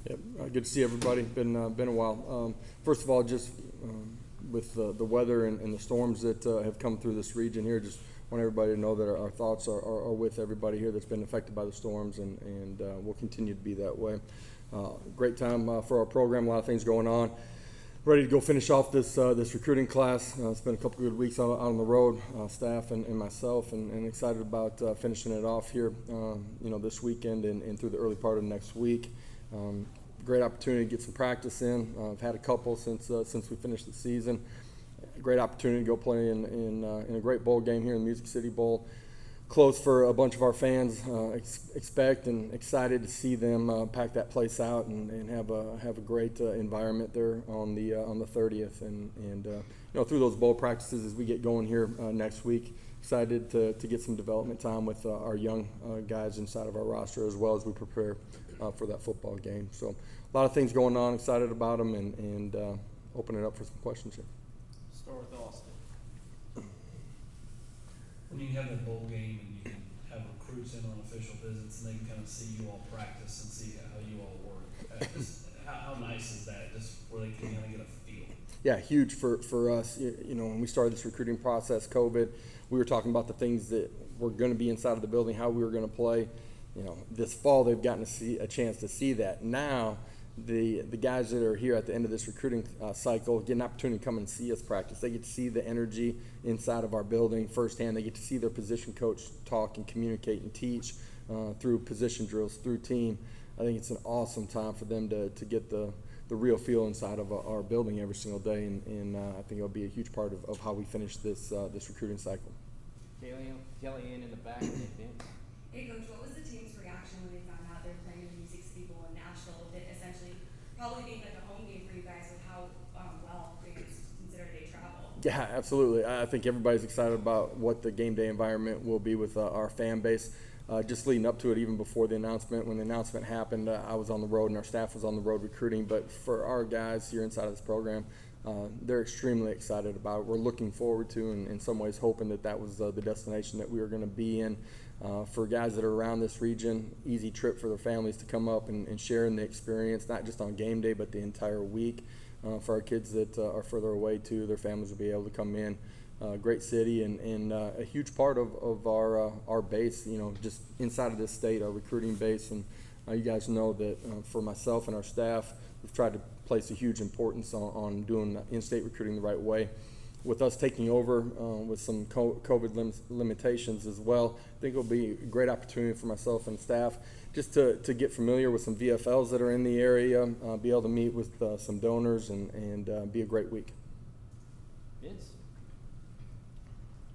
Yep, good to see everybody. Been a while. First of all, just with the weather and the storms that have come through this region here, just want everybody to know that our thoughts are with everybody here that's been affected by the storms, and will continue to be that way. Great time for our program. A lot of things going on. Ready to go finish off this recruiting class. It's been a couple good weeks out on the road, staff and myself, and excited about finishing it off here, this weekend and through the early part of next week. Great opportunity to get some practice in. I've had a couple since we finished the season. Great opportunity to go play in a great bowl game here in the Music City Bowl. Close for a bunch of our fans. Expect and excited to see them pack that place out and have a great environment there on the 30th. And through those bowl practices as we get going here next week. Excited to get some development time with our young guys inside of our roster as well as we prepare for that football game. So a lot of things going on. Excited about them and open it up for some questions here. Start with Austin. When you have that bowl game and you can have recruits in on official visits and they can kind of see you all practice and see how you all work, how nice is that? Just where they can kind of get a feel. Yeah, huge for us. When we started this recruiting process, COVID, we were talking about the things that were going to be inside of the building, how we were going to play. This fall they've gotten to see a chance to see that. Now, the guys that are here at the end of this recruiting cycle get an opportunity to come and see us practice. They get to see the energy inside of our building firsthand. They get to see their position coach talk and communicate and teach through position drills, through team. I think it's an awesome time for them to get the real feel inside of our building every single day, and I think it'll be a huge part of how we finish this recruiting cycle. Kellyanne in the back. Hey Coach, what was the team's reaction when they found out they're playing the Music City Bowl in Nashville, with it essentially probably being like a home game for you guys with how well fans consider they travel? Yeah, absolutely. I think everybody's excited about what the game day environment will be with our fan base. Just leading up to it, even before the announcement, when the announcement happened, I was on the road and our staff was on the road recruiting. But for our guys here inside of this program, they're extremely excited about it. We're looking forward to, and in some ways hoping that was the destination that we were going to be in. For guys that are around this region, easy trip for their families to come up and share in the experience, not just on game day, but the entire week. For our kids that are further away too, their families will be able to come in. Great city and a huge part of our base, just inside of this state, our recruiting base. And you guys know that for myself and our staff, we've tried to place a huge importance on doing in-state recruiting the right way. With us taking over with some COVID limitations as well, I think it'll be a great opportunity for myself and staff just to get familiar with some VFLs that are in the area, be able to meet with some donors and be a great week. Vince?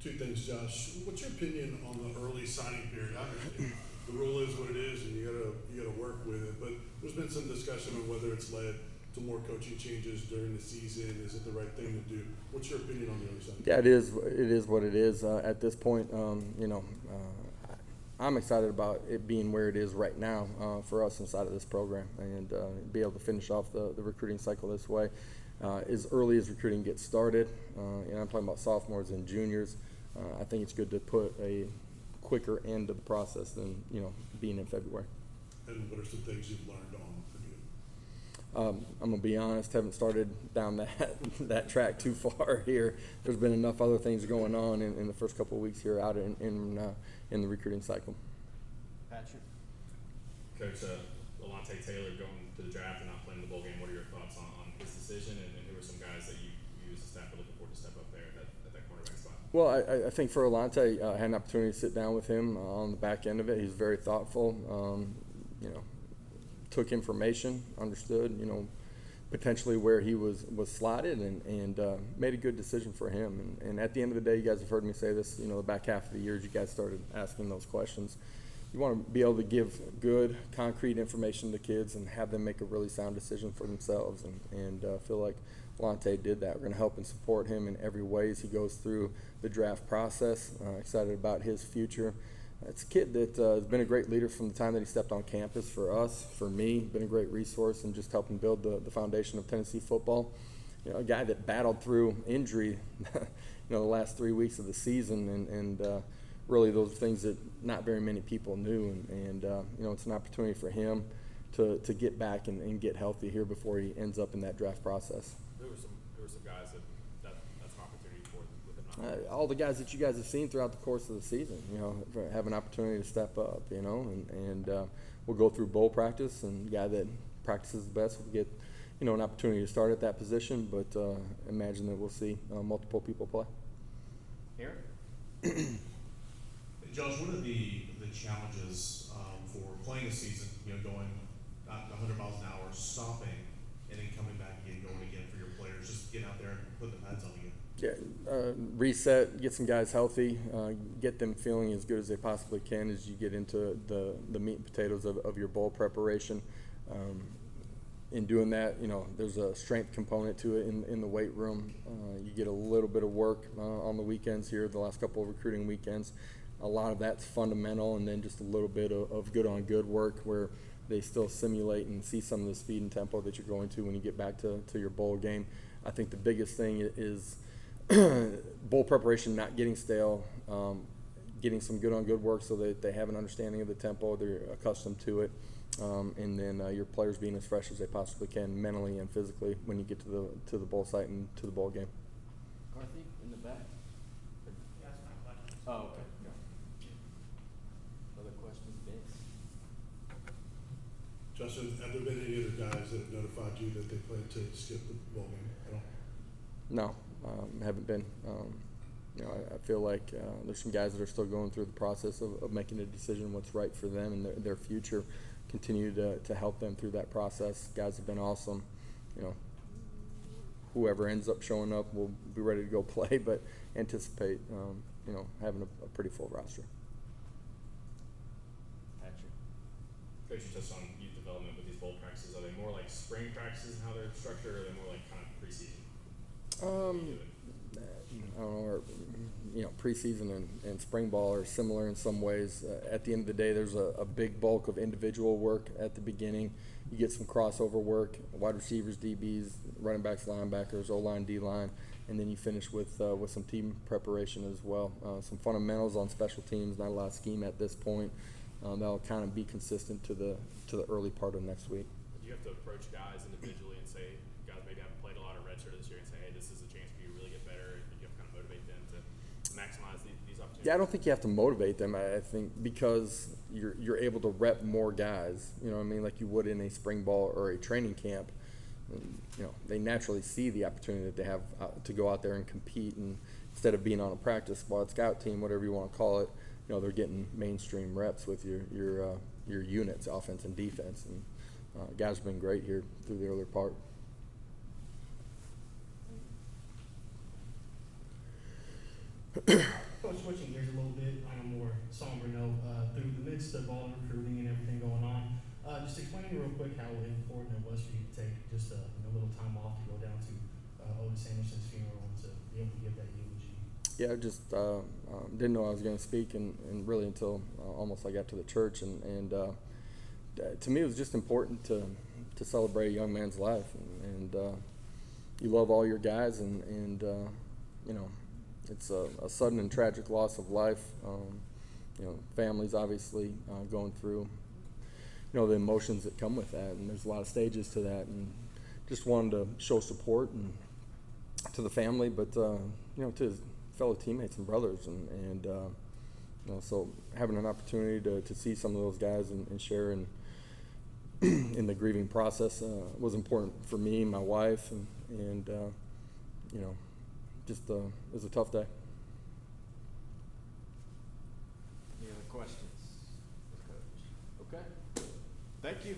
Two things, Josh. What's your opinion on the early signing period? I understand the rule is what it is, and you gotta work with it. But there's been some discussion on whether it's led to more coaching changes during the season. Is it the right thing to do? What's your opinion on the early signing? Yeah, it is. It is what it is at this point. I'm excited about it being where it is right now for us inside of this program, and be able to finish off the recruiting cycle this way. As early as recruiting gets started, and I'm talking about sophomores and juniors, I think it's good to put a quicker end to the process than being in February. And what are some things you've learned on Purdue? I'm gonna be honest, haven't started down that track too far here. There's been enough other things going on in the first couple of weeks here out in the recruiting cycle. Patrick? Coach, Alontae Taylor going to the draft and not playing the bowl game. What are your thoughts on his decision, and who are some guys that you as a staff are looking forward to step up there at that cornerback spot? Well, I think for Alontae, I had an opportunity to sit down with him on the back end of it. He's very thoughtful. Took information, understood, potentially where he was slotted, and made a good decision for him. And at the end of the day, you guys have heard me say this, the back half of the year, you guys started asking those questions. You want to be able to give good, concrete information to kids and have them make a really sound decision for themselves. And feel like Alontae did that. We're going to help and support him in every way as he goes through the draft process. Excited about his future. It's a kid that has been a great leader from the time that he stepped on campus for us, for me, been a great resource and just helping build the foundation of Tennessee football. A guy that battled through injury, the last 3 weeks of the season, and really those are things that not very many people knew, and it's an opportunity for him to get back and get healthy here before he ends up in that draft process. There were some guys that's an opportunity for with him. All the guys that you guys have seen throughout the course of the season, have an opportunity to step up, and we'll go through bowl practice, and the guy that practices the best will get, an opportunity to start at that position, but imagine that we'll see multiple people play. Aaron? Josh, what are the challenges for playing a season, going not 100 miles an hour, stopping, and then coming back again, going again for your players, just getting out there and putting the pads on again? Yeah, reset, get some guys healthy, get them feeling as good as they possibly can as you get into the meat and potatoes of your bowl preparation. In doing that, there's a strength component to it in the weight room. You get a little bit of work on the weekends here, the last couple of recruiting weekends. A lot of that's fundamental, and then just a little bit of good-on-good work where they still simulate and see some of the speed and tempo that you're going to when you get back to your bowl game. I think the biggest thing is bowl preparation not getting stale, getting some good-on-good work so that they have an understanding of the tempo, they're accustomed to it, and then your players being as fresh as they possibly can mentally and physically when you get to the bowl site and to the bowl game. Carthy in the back? That's my question. Oh, okay. Other questions, Vince? Justin, have there been any other guys that have notified you that they plan to skip the bowl game at all? No, haven't been. I feel like there's some guys that are still going through the process of making a decision what's right for them and their future. Continue to help them through that process. Guys have been awesome. Whoever ends up showing up will be ready to go play, but anticipate having a pretty full roster. Patrick? Coach, you touched on youth development with these bowl practices. Are they more like spring practices and how they're structured, or are they more like kind of preseason? I don't know, preseason and spring ball are similar in some ways. At the end of the day, there's a big bulk of individual work at the beginning. You get some crossover work, wide receivers, DBs, running backs, linebackers, O-line, D-line, and then you finish with some team preparation as well. Some fundamentals on special teams, not a lot of scheme at this point. That'll kind of be consistent to the early part of next week. Do you have to approach guys individually and say, guys maybe haven't played a lot of redshirt this year, and say, hey, this is a chance for you to really get better, and you have to kind of motivate them to maximize these opportunities? Yeah, I don't think you have to motivate them. I think because you're able to rep more guys, like you would in a spring ball or a training camp. They naturally see the opportunity that they have to go out there and compete, and instead of being on a practice squad, scout team, whatever you want to call it, they're getting mainstream reps with your units, offense and defense, and guys have been great here through the earlier part. Coach, switching gears a little bit on a more somber note, through the midst of all the recruiting and everything going on, just explain to me real quick how important it was for you to take just a little time off to go down to Otis Anderson's funeral and to be able to give that eulogy. Yeah, I just didn't know I was going to speak, and really until almost I got to the church, and to me it was just important to celebrate a young man's life, and you love all your guys, and it's a sudden and tragic loss of life. Families obviously going through the emotions that come with that, and there's a lot of stages to that, and just wanted to show support and to the family, but to his fellow teammates and brothers, and so having an opportunity to see some of those guys and share in the grieving process was important for me, my wife, and just it was a tough day. Any other questions? Coach? Okay. Thank you.